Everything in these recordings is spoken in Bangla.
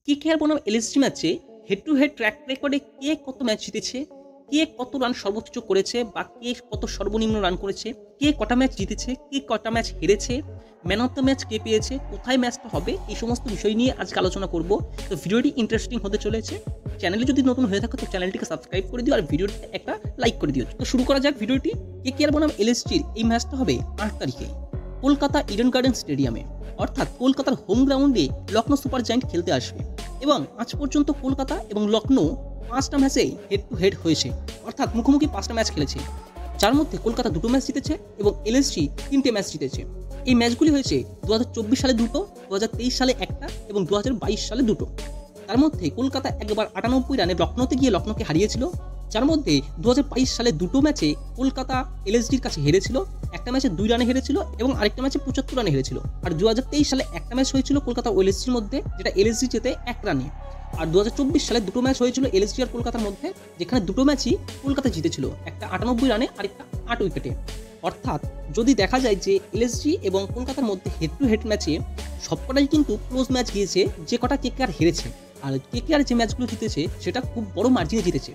কেকেআর বনাম এলএসজি ম্যাচে হেড টু হেড ট্র্যাক রেকর্ডে কে কত ম্যাচ জিতেছে, কে কত রান সর্বোচ্চ করেছে বা কে কত সর্বনিম্ন রান করেছে, কে কটা ম্যাচ জিতেছে, কে কটা ম্যাচ হেরেছে, ম্যান অফ দ্য ম্যাচ কে পেয়েছে, কোথায় ম্যাচটা হবে, এই সমস্ত বিষয় নিয়ে আজকে আলোচনা করব। তো ভিডিওটি ইন্টারেস্টিং হতে চলেছে। চ্যানেলে যদি নতুন হয়ে থাকো তো চ্যানেলটিকে সাবস্ক্রাইব করে দিও আর ভিডিওটিতে একটা লাইক করে দিও। তো শুরু করা যাক ভিডিওটি। কেকেআর বনাম এলএসজির এই ম্যাচটা হবে 8 তারিখে কলকাতা ইডেন গার্ডেন স্টেডিয়ামে, অর্থাৎ কলকাতার হোম গ্রাউন্ডে লখনৌ সুপার জায়ান্ট খেলতে আসবে। এবং আজ পর্যন্ত কলকাতা এবং লখনৌ 5টা ম্যাচে হেড টু হেড হয়েছে, অর্থাৎ মুখোমুখি 5টা ম্যাচ খেলেছে, যার মধ্যে কলকাতা 2টো ম্যাচ জিতেছে এবং এলএসজি 3টে ম্যাচ জিতেছে। এই ম্যাচগুলি হয়েছে 2024 সালে 2টো, 2023 সালে 1টা এবং 2022 সালে 2টো। তার মধ্যে কলকাতা একবার 98 রানে লখনৌতে গিয়ে লখনৌকে হারিয়েছিল, যার মধ্যে 2022 সালে 2টো ম্যাচে কলকাতা এলএসজির কাছে হেরেছিল। একটা ম্যাচে 2 রানে হেরেছিল এবং আরেকটা ম্যাচে 75 রানে হেরেছিল। আর 2023 সালে একটা ম্যাচ হয়েছিল কলকাতা ও এলএসজির মধ্যে, যেটা এলএসজি জেতে 1 রানে। আর 2024 সালে 2টো ম্যাচ হয়েছিল এলএসজি আর কলকাতার মধ্যে, যেখানে 2টো ম্যাচই কলকাতা জিতেছিল, একটা 98 রানে আরেকটা 8 উইকেটে। অর্থাৎ যদি দেখা যায় যে এলএসজি এবং কলকাতার মধ্যে হেড টু হেড ম্যাচে সবকটাই কিন্তু ক্লোজ ম্যাচ গিয়েছে, যে কটা কেকেআর হেরেছে। আর কেকেআর যে ম্যাচগুলো জিতেছে সেটা খুব বড় মার্জিনে জিতেছে।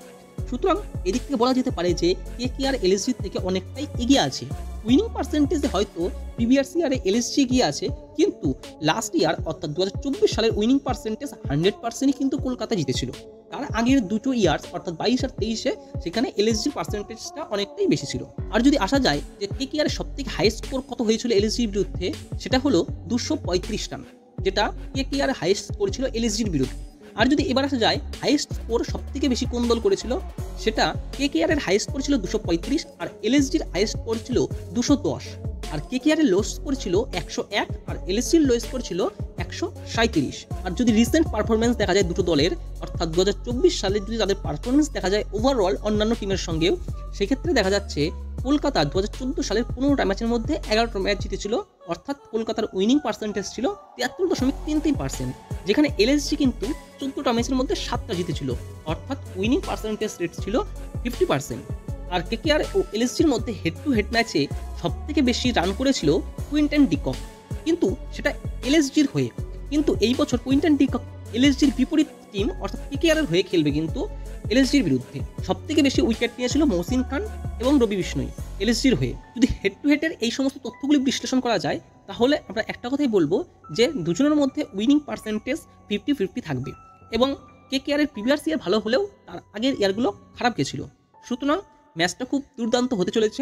সুতরাং এদিক থেকে বলা যেতে পারে যে কেকেআর এলএসজি থেকে অনেকটাই এগিয়ে আছে। উইনিং পার্সেন্টেজে হয়তো প্রিভিয়াস ইয়ারে এলএসজি এগিয়ে আছে, কিন্তু লাস্ট ইয়ার অর্থাৎ 2024 সালের উইনিং পার্সেন্টেজ 100%ই কিন্তু কলকাতা জিতেছিল। তার আগের 2টো ইয়ার্স অর্থাৎ 22 আর 23-এ সেখানে এলএসজির পার্সেন্টেজটা অনেকটাই বেশি ছিল। আর যদি আসা যায় যে কেকেআর সবথেকে হাইয়েস্ট স্কোর কত হয়েছিল এলএসজির বিরুদ্ধে, সেটা হলো 235 রান, যেটা কেকেআর হাইয়েস্ট স্কোর ছিল এলএসজির বিরুদ্ধে। আর যদি এবার আসা যায় হাইয়েস্ট স্কোর সবথেকে বেশি কোন দল করেছিল, সেটা কেকেআর এর হাইয়েস্ট স্কোর ছিল 235 আর এলএসজির হাইয়েস্ট স্কোর ছিল 210। আর কেকেআর এর লো স্কোর ছিল 101 আর এলএসজির লো স্কোর ছিল 137। আর যদি রিসেন্ট পারফরমেন্স দেখা যায় দুটো দলের, অর্থাৎ 2024 সালে যদি তাদের পারফরমেন্স দেখা যায় ওভারঅল অন্যান্য টিমের সঙ্গেও, সেক্ষেত্রে দেখা যাচ্ছে কলকাতা 2014 সালের 15টা ম্যাচের মধ্যে 11টা ম্যাচ জিতেছিল, অর্থাৎ কলকাতার উইনিং পার্সেন্টেজ ছিল 73.33%, যেখানে এলএসজি কিন্তু 14টা ম্যাচের মধ্যে 7টা জিতেছিল, অর্থাৎ উইনিং পার্সেন্টেজ রেট ছিল 50%। আর কেকেআর ও এলএসজির মধ্যে হেড টু হেড ম্যাচে সবথেকে বেশি রান করেছিল কুইন্টন ডিকক, কিন্তু সেটা এলএসজির হয়ে। কিন্তু এই বছর কুইন্টন ডিকক এলএসজির বিপরীত টিম অর্থাৎ কেকেআর এর হয়ে খেলবে, কিন্তু এলএসজির বিরুদ্ধে সবথেকে বেশি উইকেট নিয়েছিল মহসিন খান এবং রবি বিষ্ণই এলএসজির হয়ে। যদি হেড টু হেডের এই সমস্ত তথ্যগুলি বিশ্লেষণ করা যায়, তাহলে আমরা একটা কথাই বলবো যে দুজনের মধ্যে উইনিং পার্সেন্টেজ 50-50 থাকবে। এবং কেকেআর এর প্রিভিয়াস ইয়ার ভালো হলেও তার আগের ইয়ারগুলো খারাপ গেছিল। সুতরাং ম্যাচটা খুব দুর্দান্ত হতে চলেছে।